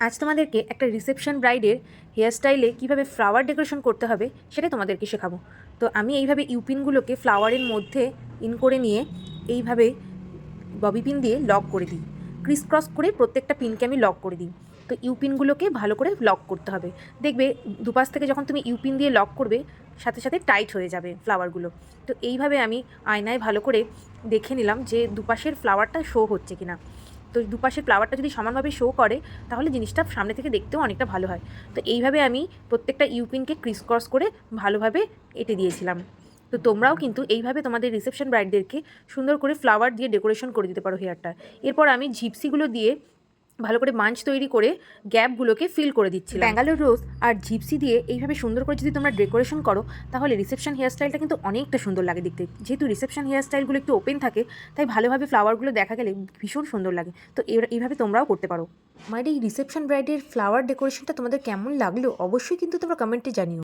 আজ তোমাদেরকে একটা রিসেপশন ব্রাইডের হেয়ারস্টাইলে কীভাবে ফ্লাওয়ার ডেকোরেশন করতে হবে সেটা তোমাদেরকে শেখাবো। তো আমি এইভাবে ইউপিনগুলোকে ফ্লাওয়ারের মধ্যে ইন করে নিয়ে এইভাবে ববি পিন দিয়ে লক করে দিই। ক্রিস ক্রস করে প্রত্যেকটা পিনকে আমি লক করে দিই। তো ইউপিনগুলোকে ভালো করে লক করতে হবে। দেখবে দুপাশ থেকে যখন তুমি ইউপিন দিয়ে লক করবে সাথে সাথে টাইট হয়ে যাবে ফ্লাওয়ারগুলো। তো এইভাবে আমি আয়নায় ভালো করে দেখে নিলাম যে দুপাশের ফ্লাওয়ারটা শো হচ্ছে কিনা। তো দুপাশের ফ্লাওয়ারটা যদি সমানভাবে শো করে তাহলে জিনিসটা সামনে থেকে দেখতেও অনেকটা ভালো হয়। তো এইভাবে আমি প্রত্যেকটা ইউপিনকে ক্রিস ক্রস করে ভালোভাবে এঁটে দিয়েছিলাম। তো তোমরাও কিন্তু এইভাবে তোমাদের রিসেপশন ব্রাইডদেরকে সুন্দর করে ফ্লাওয়ার দিয়ে ডেকোরেশন করে দিতে পারো হেয়ারটা। এরপর আমি জিপসিগুলো দিয়ে ভালো করে বাঞ্চ তৈরি করে গ্যাপগুলোকে ফিল করে দিচ্ছি। ব্যাঙ্গালোর রোজ আর জিপসি দিয়ে এইভাবে সুন্দর করে যদি তোমরা ডেকোরেশন করো তাহলে রিসেপশন হেয়ারস্টাইলটা কিন্তু অনেকটা সুন্দর লাগে দেখতে। যেহেতু রিসেপশন হেয়ারস্টাইলগুলো একটু ওপেন থাকে তাই ভালোভাবে ফ্লাওয়ারগুলো দেখা গেলে ভীষণ সুন্দর লাগে। তো এইভাবে তোমরাও করতে পারো। আমার এই রিসেপশন ব্রাইডের ফ্লাওয়ার ডেকোরেশনটা তোমাদের কেমন লাগলো অবশ্যই কিন্তু তোমরা কমেন্টে জানিও।